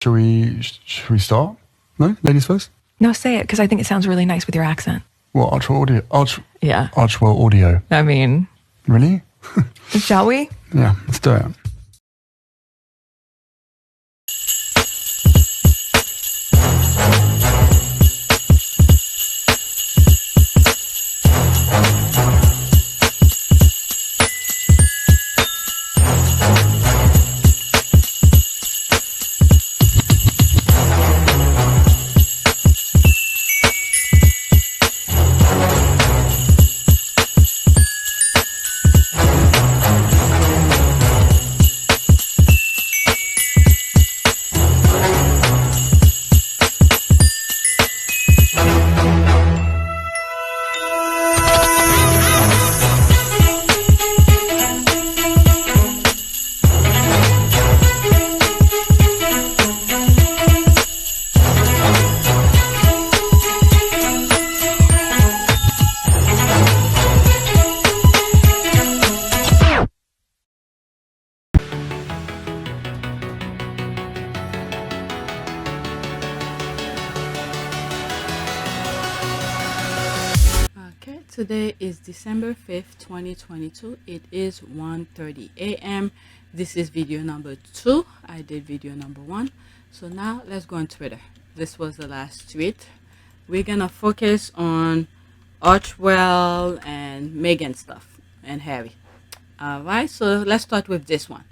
Should we start? No? Ladies first? No, say it, because I think it sounds really nice with your accent. What, Archewell Audio? Yeah. Archewell Audio. I mean... Really? Shall we? Yeah, let's do it. Today is December 5th, 2022. It is 1:30 a.m. This is video number 2. I did video number 1. So now let's go on Twitter. This was the last tweet. We're gonna focus on Archewell and Meghan stuff and Harry. Alright, so let's start with this one.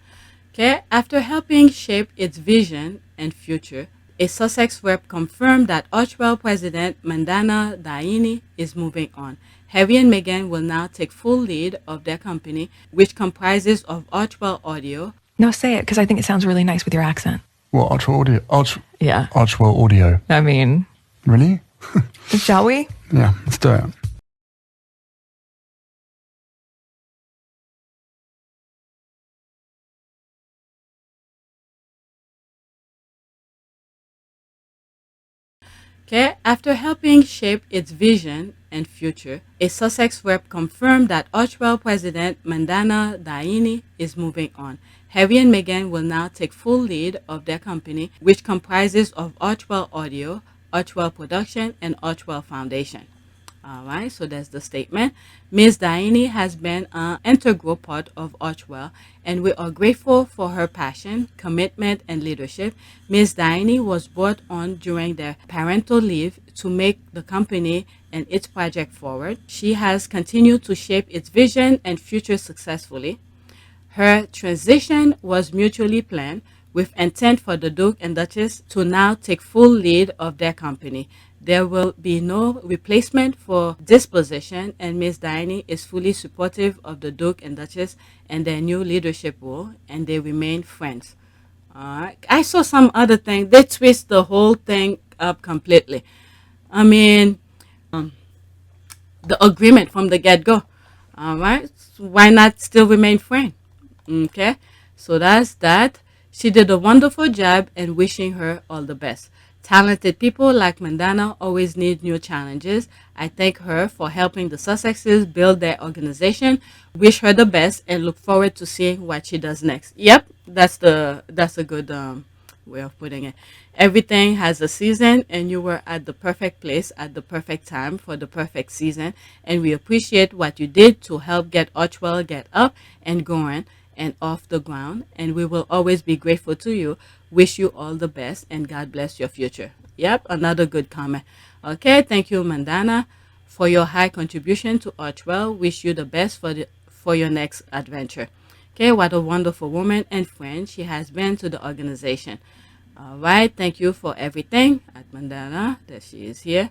Okay, after helping shape its vision and future, a Sussex rep confirmed that Archewell president Mandana is moving on. Harry and Meghan will now take full lead of their company, which comprises of Archewell Audio. No, say it, because I think it sounds really nice with your accent. What, Archewell Audio? Yeah. Archewell Audio. I mean... Really? Shall we? Yeah, let's do it. Okay, after helping shape its vision and future, a Sussex rep confirmed that Archewell president Mandana is moving on. Harry and Meghan will now take full lead of their company, which comprises of Archewell Audio, Archewell Production, and Archewell Foundation. Alright, so that's the statement. Ms. Diane has been an integral part of Archewell, and we are grateful for her passion, commitment, and leadership. Ms. Diane was brought on during their parental leave to make the company and its project forward. She has continued to shape its vision and future successfully. Her transition was mutually planned, with intent for the Duke and Duchess to now take full lead of their company. There will be no replacement for this position, and Ms. Diane is fully supportive of the Duke and Duchess and their new leadership role, and they remain friends. I saw some other thing. They twist the whole thing up completely. I mean, the agreement from the get-go. All right, why not still remain friends? Okay, so that's that. She did a wonderful job, and wishing her all the best. Talented people like Mandana always need new challenges. I thank her for helping the Sussexes build their organization. Wish her the best and look forward to seeing what she does next. Yep, that's a good way of putting it. Everything has a season, and you were at the perfect place at the perfect time for the perfect season. And we appreciate what you did to help get Archewell get up and going and off the ground, and we will always be grateful to you. Wish you all the best, and God bless your future. Yep, another good comment. Okay, thank you, Mandana, for your high contribution to Archewell. Wish you the best for your next adventure. Okay, what a wonderful woman and friend she has been to the organization. All right, thank you for everything at Mandana. There she is here.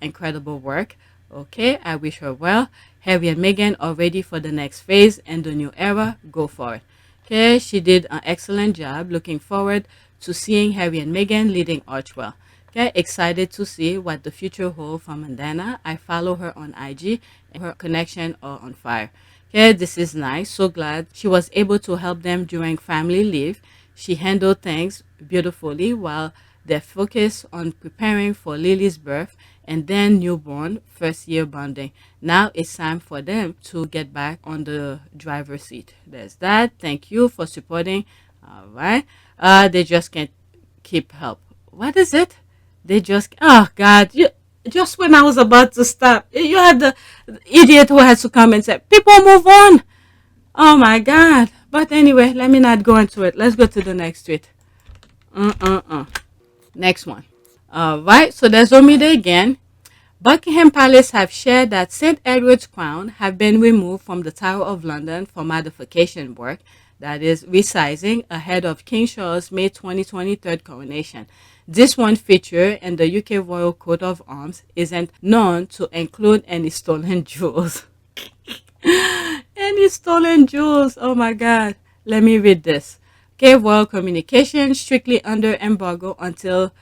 Incredible work. Okay, I wish her well. Harry and Meghan are ready for the next phase and the new era. Go for it. Okay, she did an excellent job. Looking forward to seeing Harry and Meghan leading Archewell. Okay, excited to see what the future holds for Mandana. I follow her on IG, and her connection are on fire. Okay, this is nice. So glad she was able to help them during family leave. She handled things beautifully while they focus on preparing for Lily's birth and then newborn first year bonding. Now it's time for them to get back on the driver's seat. There's that. Thank you for supporting. All right. They just keep help. What is it? They just, oh God, just when I was about to stop, you had the idiot who has to come and say, people move on. Oh my God. But anyway, let me not go into it. Let's go to the next tweet. Next one. Right, so there's Omide again. Buckingham Palace have shared that St. Edward's crown have been removed from the Tower of London for modification work, that is resizing, ahead of King Charles' May 2023 coronation. This one feature in the UK Royal Coat of Arms isn't known to include any stolen jewels. Any stolen jewels, oh my God. Let me read this. Okay, Royal Communication strictly under embargo until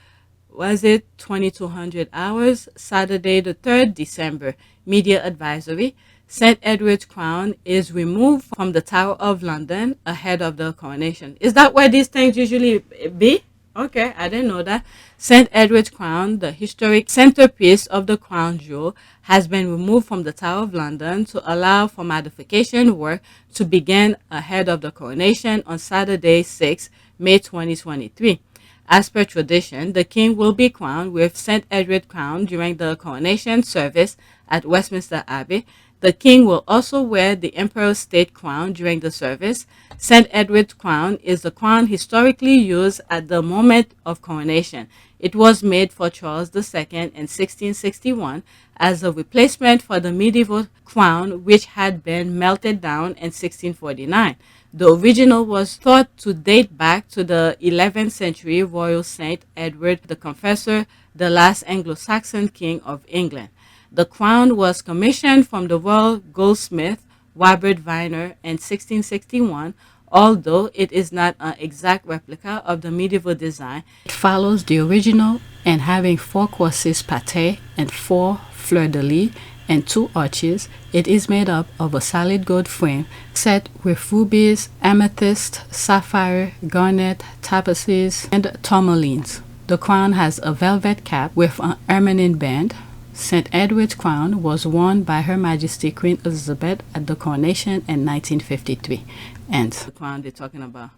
2200 hours, Saturday the 3rd December. Media advisory. St. Edward's crown is removed from the Tower of London ahead of the coronation. Is that where these things usually be? Okay, I didn't know that. St. Edward's crown, the historic centerpiece of the crown jewel, has been removed from the Tower of London to allow for modification work to begin ahead of the coronation on Saturday, 6 May 2023. As per tradition, the king will be crowned with St. Edward's crown during the coronation service at Westminster Abbey. The king will also wear the Emperor's state crown during the service. St. Edward's crown is the crown historically used at the moment of coronation. It was made for Charles II in 1661 as a replacement for the medieval crown, which had been melted down in 1649. The original was thought to date back to the 11th century Royal St. Edward the Confessor, the last Anglo-Saxon king of England. The crown was commissioned from the royal goldsmith Robert Viner in 1661, although it is not an exact replica of the medieval design. It follows the original and having 4 crosses paté and 4 fleurs-de-lis and 2 arches. It is made up of a solid gold frame set with rubies, amethyst, sapphire, garnet, tapestries, and tourmalines. The crown has a velvet cap with an ermine band. St. Edward's crown was worn by Her Majesty Queen Elizabeth at the coronation in 1953. And the crown they're talking about.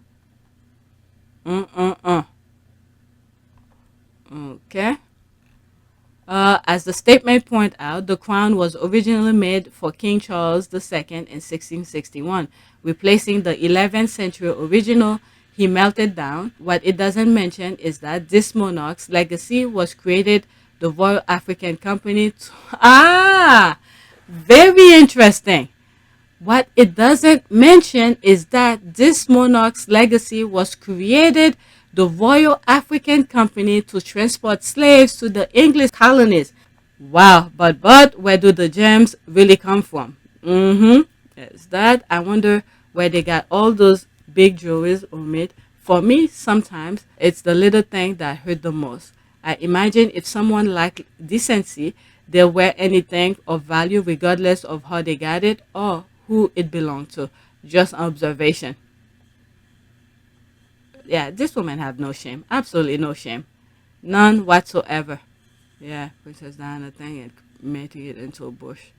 Okay. As the statement points out, the crown was originally made for King Charles II in 1661, replacing the 11th century original he melted down. What it doesn't mention is that this monarch's legacy was created the Royal African Company. Very interesting. What it doesn't mention is that this monarch's legacy was created the Royal African Company to transport slaves to the English colonies. Wow, but where do the gems really come from? Yes, that. I wonder where they got all those big jewelries made. For me, sometimes it's the little thing that hurt the most. I imagine if someone lacked decency, they'll wear anything of value regardless of how they got it or who it belonged to. Just an observation. Yeah, this woman have no shame. Absolutely no shame. None whatsoever. Yeah, Princess Diana thing and making it into a bush.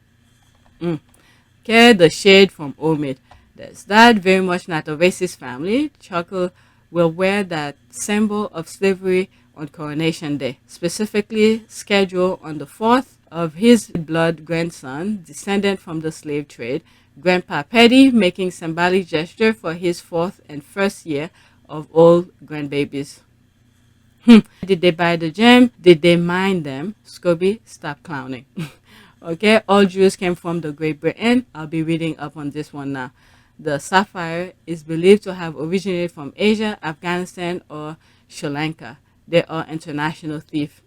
Okay, the shade from Omid. There's that. Very much not a racist family. Chuckle will wear that symbol of slavery on Coronation Day, specifically scheduled on the 4th of his blood grandson, descendant from the slave trade, Grandpa Petty, making symbolic gesture for his 4th and 1st year of old grandbabies. Did they buy the gem? Did they mine them? Scobie, stop clowning. Okay, all Jews came from the Great Britain. I'll be reading up on this one now. The sapphire is believed to have originated from Asia, Afghanistan, or Sri Lanka. They are international thieves.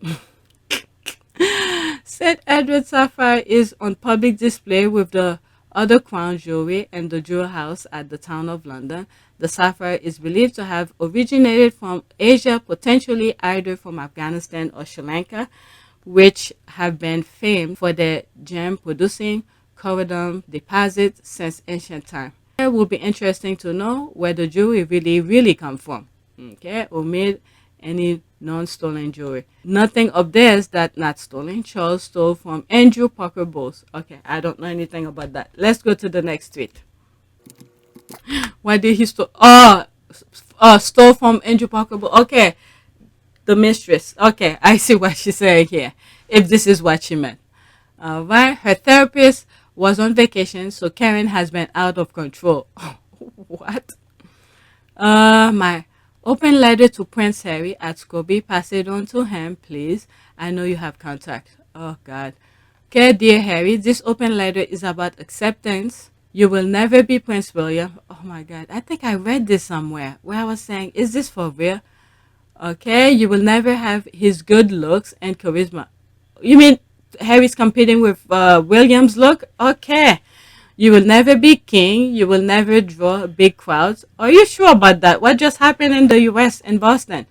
St. Edward sapphire is on public display with the other crown jewelry and the jewel house at the Town of London. The sapphire is believed to have originated from Asia, potentially either from Afghanistan or Sri Lanka, which have been famed for their gem-producing corundum deposits since ancient time. It will be interesting to know where the jewelry really come from. Okay, or made any non-stolen jewelry. Nothing of theirs that not stolen. Charles stole from Andrew Parker Bowles. Okay, I don't know anything about that. Let's go to the next tweet. Why did he steal? Stole from Andrew Parker Bowles. Okay, The mistress. Okay, I see what she's saying here. If this is what she meant. Right. Her therapist was on vacation, so Karen has been out of control. What? My open letter to Prince Harry at Scobie. Pass it on to him, please. I know you have contact. Oh, God. Okay, dear Harry, this open letter is about acceptance. You will never be Prince William. Oh, my God. I think I read this somewhere where I was saying, is this for real? Okay, you will never have his good looks and charisma. You mean Harry's competing with William's look? Okay. You will never be king. You will never draw big crowds. Are you sure about that? What just happened in the US in Boston?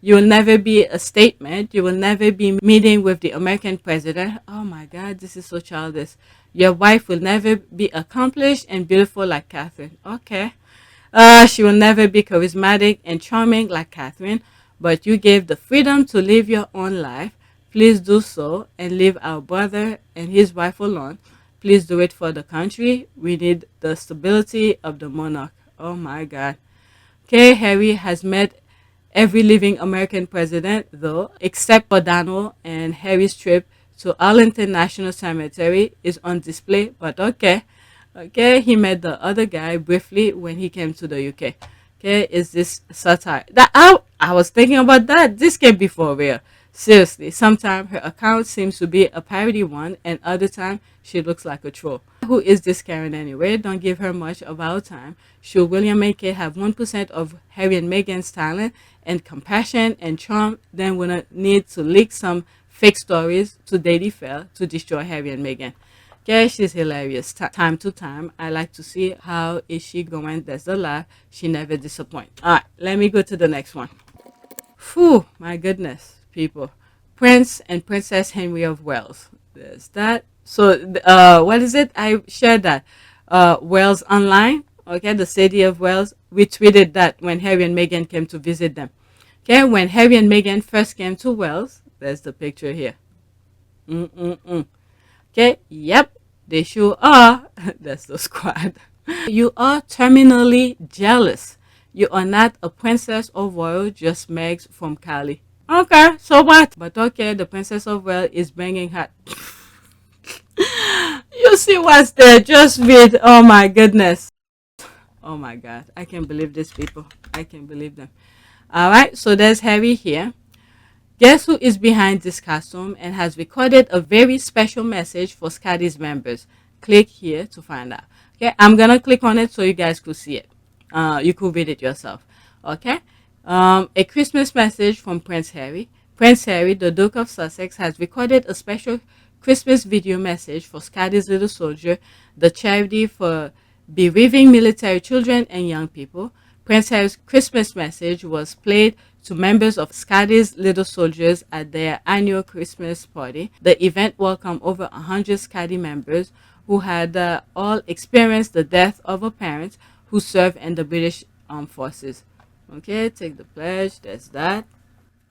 You will never be a statement. You will never be meeting with the American president. Oh my God, this is so childish. Your wife will never be accomplished and beautiful like Catherine. Okay. She will never be charismatic and charming like Catherine, but you gave the freedom to live your own life. Please do so and leave our brother and his wife alone. Please do it for the country. We need the stability of the monarch. Oh my God. Okay, Harry has met every living American president, though, except for Donald, and Harry's trip to Arlington National Cemetery is on display, but okay. Okay, he met the other guy briefly when he came to the UK. Okay, is this satire? That I was thinking about that. This can't be for real. Seriously, sometimes her account seems to be a parody one, and other time she looks like a troll. Who is this Karen anyway? Don't give her much of our time. Should William and Kate have 1% of Harry and Meghan's talent and compassion and charm, then we don't need to leak some fake stories to Daily Fair to destroy Harry and Meghan. Yeah, she's hilarious. Time to time, I like to see how is she going. That's the laugh. She never disappoints. All right, let me go to the next one. Whew, my goodness, people. Prince and Princess Henry of Wales. There's that. So, what is it? I shared that. Wales Online. Okay, the city of Wales. We tweeted that when Harry and Meghan came to visit them. Okay, when Harry and Meghan first came to Wales. There's the picture here. Okay, yep, they sure are. That's the squad. You are terminally jealous. You are not a princess of royal, just Megs from Cali. Okay, so what? But okay, the princess of Wales is banging hot. You see what's there? Just read. Oh my goodness. Oh my God, I can't believe these people. I can't believe them. All right, so there's Harry here. Guess who is behind this costume and has recorded a very special message for Schotty's members? Click here to find out. Okay, I'm going to click on it so you guys could see it. You could read it yourself. Okay, a Christmas message from Prince Harry. Prince Harry, the Duke of Sussex, has recorded a special Christmas video message for Schotty's Little Soldier, the charity for bereaving military children and young people. Prince Harry's Christmas message was played to members of Schotty's Little Soldiers at their annual Christmas party. The event welcomed over 100 Schotty members who had all experienced the death of a parent who served in the British Armed Forces. Okay, take the pledge. There's that.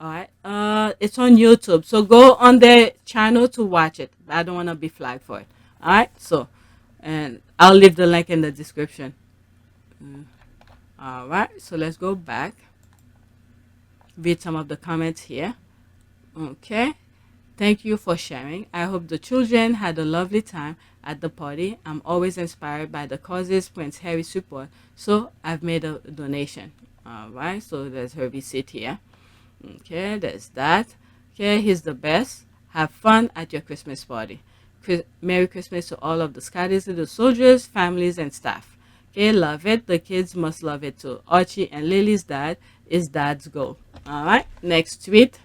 All right. It's on YouTube, so go on their channel to watch it. I don't want to be flagged for it. All right. So, and I'll leave the link in the description. All right. So let's go back. Read some of the comments here. Okay. Thank you for sharing. I hope the children had a lovely time at the party. I'm always inspired by the causes Prince Harry support, so I've made a donation. All right. So there's her receipt here. Okay. There's that. Okay. He's the best. Have fun at your Christmas party. Merry Christmas to all of the Schotty's Little Soldiers, families, and staff. Okay. Love it. The kids must love it too. Archie and Lily's dad is Dad's goal. All right, next tweet.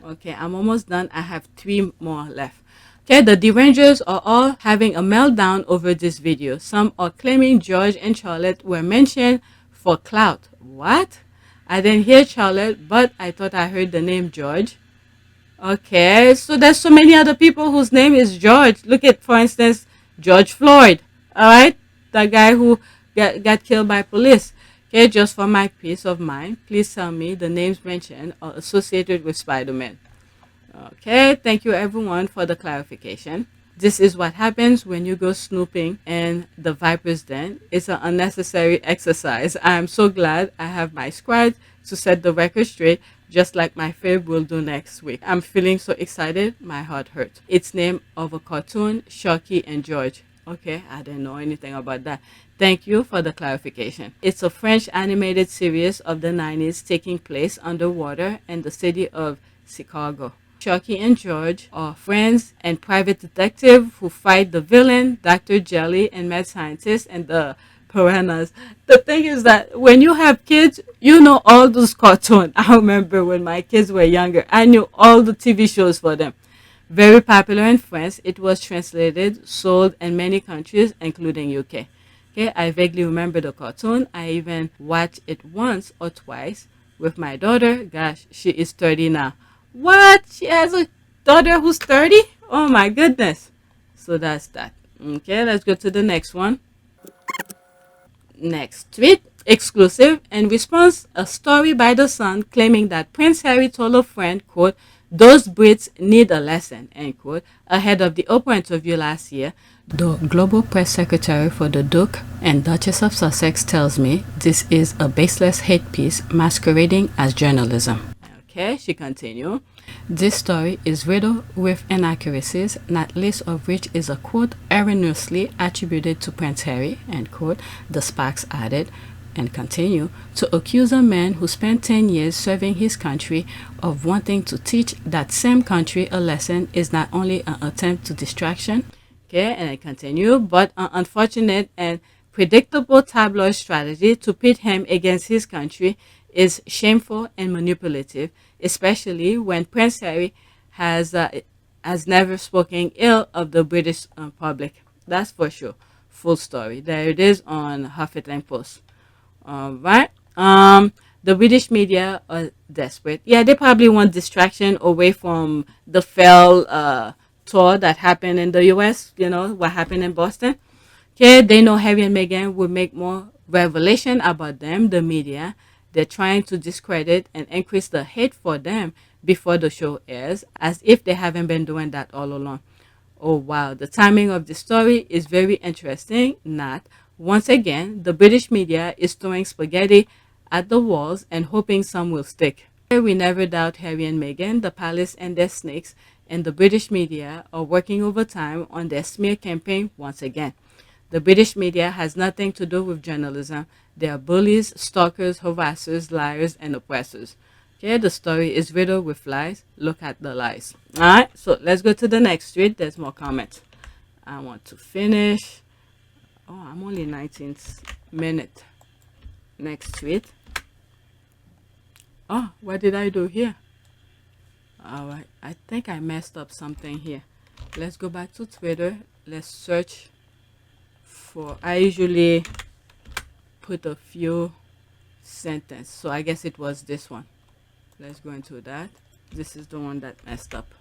Okay, I'm almost done. I have 3 more left. Okay, the Derangers are all having a meltdown over this video. Some are claiming George and Charlotte were mentioned for clout. What? I didn't hear Charlotte, but I thought I heard the name George. Okay, so there's so many other people whose name is George. Look at, for instance, George Floyd. All right, the guy who got killed by police. Okay, just for my peace of mind, please tell me the names mentioned are associated with Spider-Man. Okay, thank you everyone for the clarification. This is what happens when you go snooping in the Viper's den. It's an unnecessary exercise. I'm so glad I have my squad to set the record straight, just like my fave will do next week. I'm feeling so excited, my heart hurts. It's name of a cartoon, Schotty and George. Okay, I didn't know anything about that. Thank you for the clarification. It's a French animated series of the 90s taking place underwater in the city of Chicago. Chucky and George are friends and private detective who fight the villain, Dr. Jelly, and mad scientist and the piranhas. The thing is that when you have kids, you know all those cartoons. I remember when my kids were younger, I knew all the TV shows for them. Very popular in France, it was translated, sold in many countries, including UK. Okay, I vaguely remember the cartoon. I even watched it once or twice with my daughter. Gosh, she is 30 now. What? She has a daughter who's 30? Oh my goodness. So that's that. Okay, let's go to the next one. Next tweet, exclusive. In response, a story by The Sun claiming that Prince Harry told a friend, quote, "Those Brits need a lesson," end quote, ahead of the Oprah interview last year. The global press secretary for the Duke and Duchess of Sussex tells me this is a baseless hate piece masquerading as journalism. Okay, she continued. This story is riddled with inaccuracies, not least of which is a quote erroneously attributed to Prince Harry, end quote, the Sparks added, and continue, to accuse a man who spent 10 years serving his country of wanting to teach that same country a lesson is not only an attempt to distraction, okay, and I continue, but an unfortunate and predictable tabloid strategy to pit him against his country is shameful and manipulative, especially when Prince Harry has never spoken ill of the British public. That's for sure. Full story. There it is on Huffington Post. All right. The British media are desperate. Yeah, they probably want distraction away from the fell tour that happened in the U.S. You know what happened in Boston. Okay, they know Harry and Meghan will make more revelation about them, the media. They're trying to discredit and increase the hate for them before the show airs, as if they haven't been doing that all along. Oh, wow. The timing of the story is very interesting. Not. Once again, the British media is throwing spaghetti at the walls and hoping some will stick. We never doubt Harry and Meghan, the palace and their snakes, and the British media are working overtime on their smear campaign once again. The British media has nothing to do with journalism. They are bullies, stalkers, harassers, liars, and oppressors. Okay, the story is riddled with lies. Look at the lies. All right, so let's go to the next tweet. There's more comments. I want to finish. Oh, I'm only 19th minute. Next tweet. Oh, what did I do here? All right, I think I messed up something here. Let's go back to Twitter. Let's search for, I usually put a few sentences, so I guess it was this one. Let's go into that. This is the one that messed up.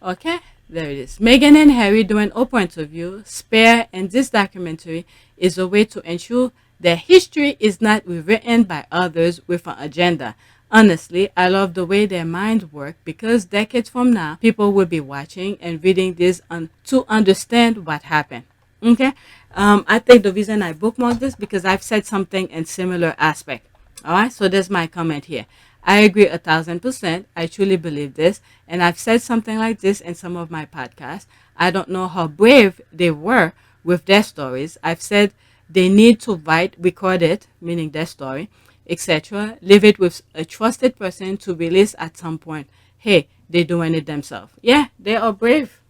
Okay, there it is. Meghan and Harry do an Oprah interview. Spare and this documentary is a way to ensure their history is not rewritten by others with an agenda. Honestly, I love the way their minds work because decades from now, people will be watching and reading this to understand what happened. Okay, I think the reason I bookmarked this because I've said something in similar aspect. All right, so there's my comment here. I agree 1000%. I truly believe this, and I've said something like this in some of my podcasts. I don't know how brave they were with their stories. I've said they need to write, record it, meaning their story, etc. Leave it with a trusted person to release at some point. Hey, they're doing it themselves. Yeah, they are brave.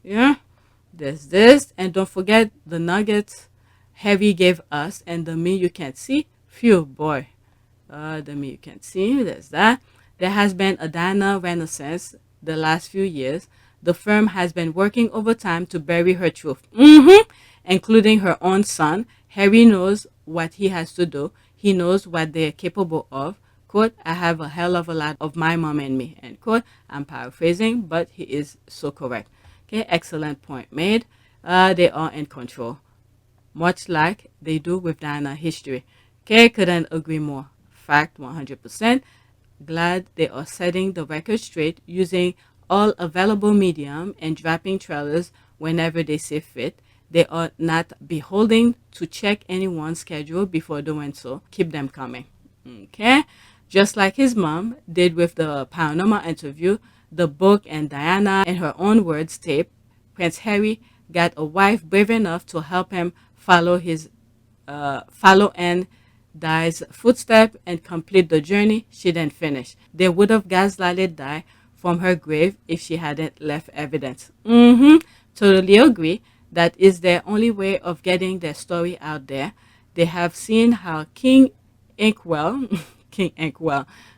Yeah, there's this, and don't forget the nuggets Harry gave us and the me you can't see. Phew, boy. The me you can't see. There's that. There has been a Diana renaissance the last few years. The firm has been working overtime to bury her truth, including her own son. Harry knows what he has to do. He knows what they're capable of. Quote, I have a hell of a lot of my mom in me. End quote. I'm paraphrasing, but he is so correct. Okay, excellent point made. They are in control, much like they do with Diana history. Okay, couldn't agree more. Fact 100%. Glad they are setting the record straight using all available medium and dropping trailers whenever they see fit. They are not beholden to check anyone's schedule before doing so. Keep them coming. Okay? Just like his mom did with the Panorama interview, the book, and Diana, in her own words, tape, Prince Harry got a wife brave enough to help him follow and Di's footstep and complete the journey she didn't finish. They would have gaslighted Di from her grave if she hadn't left evidence. Totally agree. That is their only way of getting their story out there. They have seen how King Inkwell,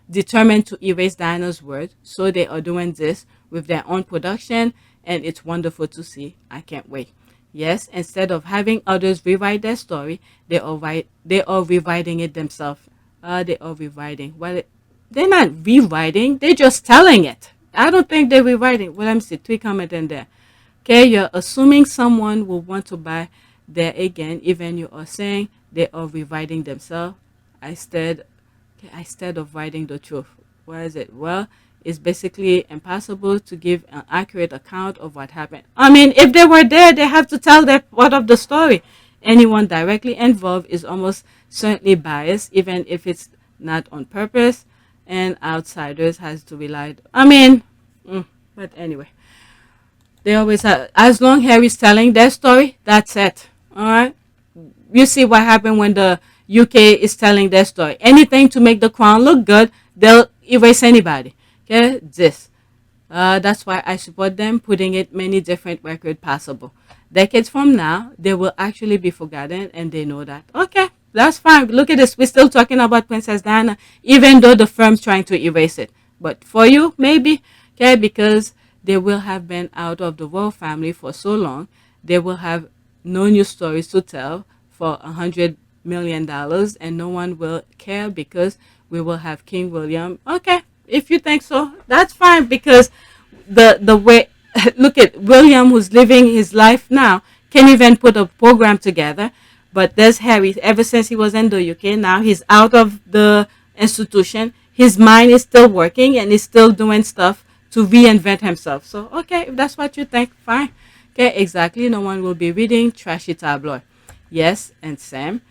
determined to erase Diana's word, so they are doing this with their own production, and it's wonderful to see. I can't wait. Yes, instead of having others rewrite their story, they are rewriting it themselves. They are rewriting. Well, they're not rewriting. They're just telling it. I don't think they're rewriting. Well, let me see. 3 comment in there. Okay, you're assuming someone will want to buy there again, even you are saying they are rewriting themselves instead of writing the truth. What is it? Well, it's basically impossible to give an accurate account of what happened. I mean, if they were there, they have to tell their part of the story. Anyone directly involved is almost certainly biased, even if it's not on purpose, and outsiders has to rely. I mean, but anyway, they always have, as long Harry's telling their story, that's it. All right. You see what happened when the UK is telling their story. Anything to make the crown look good, they'll erase anybody. Okay, that's why I support them putting it many different records possible. Decades from now, they will actually be forgotten, and they know that. Okay, that's fine. Look at this. We're still talking about Princess Diana, even though the firm's trying to erase it. But for you, maybe, okay, because they will have been out of the royal family for so long, they will have no new stories to tell for $100 million, and no one will care because we will have King William. Okay, if you think so, that's fine, because the way look at William, who's living his life now, can't even put a program together. But there's Harry. Ever since he was in the UK, now he's out of the institution. His mind is still working, and he's still doing stuff to reinvent himself. So okay, if that's what you think, fine. Okay, exactly. No one will be reading trashy tabloid. Yes, and Sam,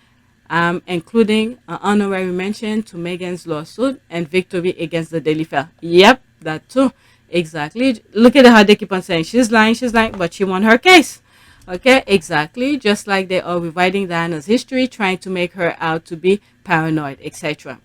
including an honorary mention to Meghan's lawsuit and victory against the Daily Fair. Yep, that too. Exactly. Look at how they keep on saying she's lying, but she won her case. Okay, exactly. Just like they are rewriting Diana's history, trying to make her out to be paranoid, etc.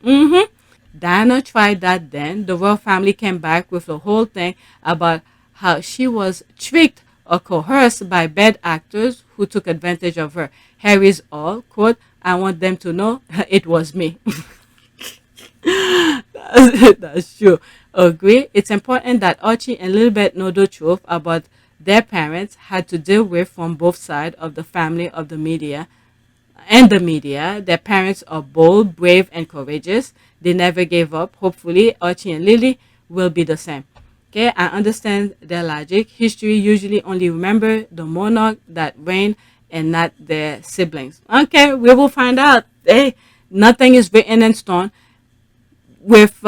Diana tried that then. The royal family came back with the whole thing about how she was tricked or coerced by bad actors who took advantage of her. Harry's all, quote, I want them to know it was me. That's true. Agree. It's important that Archie and Lilibet know the truth about their parents had to deal with from both sides of the family of the media and the media. Their parents are bold, brave, and courageous. They never gave up. Hopefully, Archie and Lily will be the same. Okay, I understand their logic. History usually only remember the monarch that reigned and not their siblings. Okay, we will find out. Hey, nothing is written in stone. With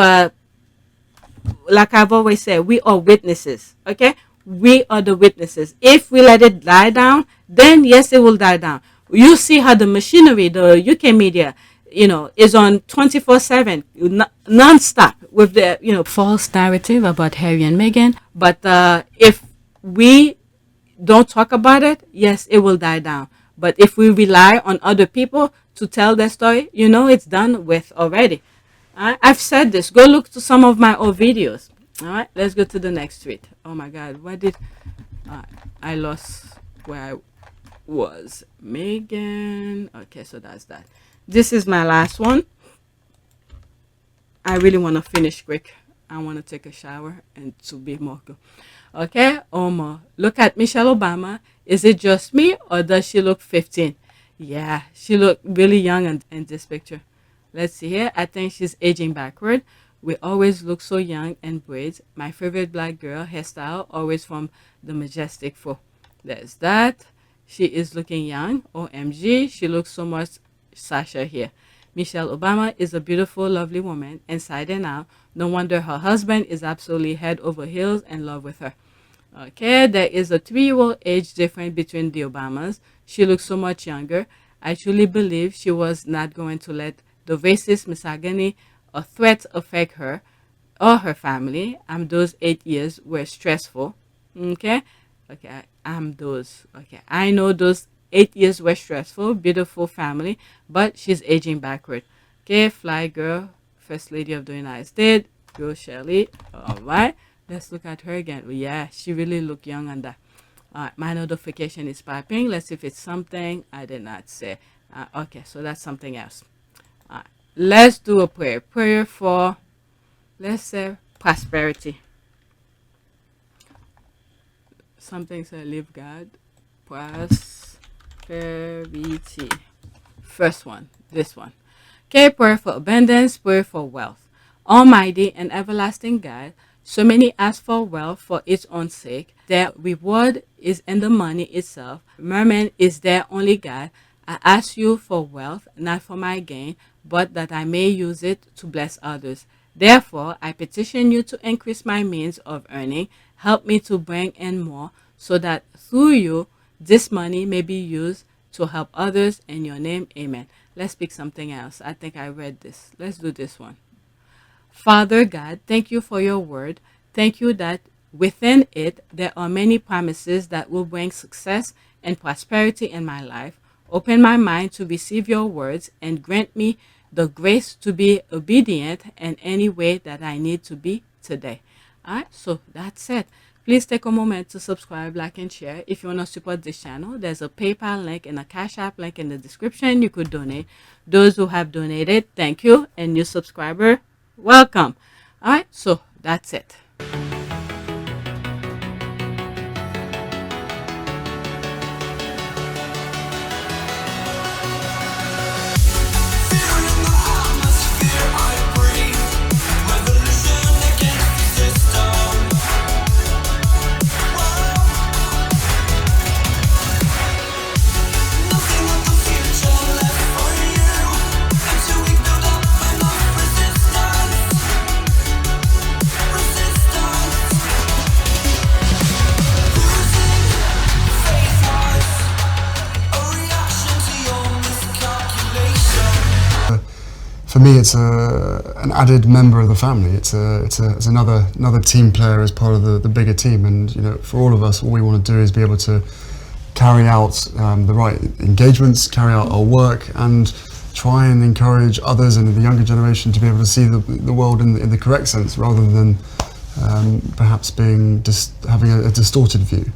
like I've always said, we are witnesses. Okay, we are the witnesses. If we let it die down, then yes, it will die down. You see how the machinery, the UK media, is on 24/7, non-stop with the false narrative about Harry and Meghan. But if we don't talk about it, yes, it will die down. But if we rely on other people to tell their story, it's done with already. I've said this. Go look to some of my old videos. All right, let's go to the next tweet. Oh my God, what did I lost where I was? Meghan. Okay, so that's that. This is my last one. I really want to finish quick. I want to take a shower and to be more good. Okay, Omar, look at Michelle Obama. Is it just me, or does she look 15? Yeah, she looked really young in this picture. Let's see here. I think she's aging backward. We always look so young in braids. My favorite black girl hairstyle, always from the Majestic 4. There's that. She is looking young. OMG, she looks so much Sasha here. Michelle Obama is a beautiful, lovely woman inside and out. No wonder her husband is absolutely head over heels in love with her. Okay, there is a 3-year-old age difference between the Obamas. She looks so much younger. I truly believe she was not going to let the racist misogyny or threats affect her or her family. Those 8 years were stressful. Okay, okay, okay. I know those 8 years were stressful. Beautiful family, but she's aging backward. Okay, fly girl, First Lady of the United States. Go Shelley. All right. Let's look at her again. Yeah, she really look young on that. My notification is piping. Let's see if it's something I did not say. Okay, so that's something else. Let's do a prayer. Prayer for, let's say, prosperity. Something said, live God. Prosperity. First one, this one. Okay, prayer for abundance, prayer for wealth. Almighty and everlasting God, so many ask for wealth for its own sake. Their reward is in the money itself. Merman is their only God. I ask you for wealth, not for my gain, but that I may use it to bless others. Therefore, I petition you to increase my means of earning. Help me to bring in more, so that through you, this money may be used to help others. In your name, amen. Let's pick something else. I think I read this. Let's do this one. Father God, thank you for your word. Thank you that within it, there are many promises that will bring success and prosperity in my life. Open my mind to receive your words and grant me the grace to be obedient in any way that I need to be today. All right, so that's it. Please take a moment to subscribe, like, and share. If you want to support this channel, there's a PayPal link and a Cash App link in the description. You could donate. Those who have donated, thank you. And new subscriber, welcome. All right, so that's it. For me, it's an added member of the family. It's another team player as part of the bigger team. And you know, for all of us, all we want to do is be able to carry out the right engagements, carry out our work, and try and encourage others and the younger generation to be able to see the world in the correct sense, rather than perhaps having a distorted view.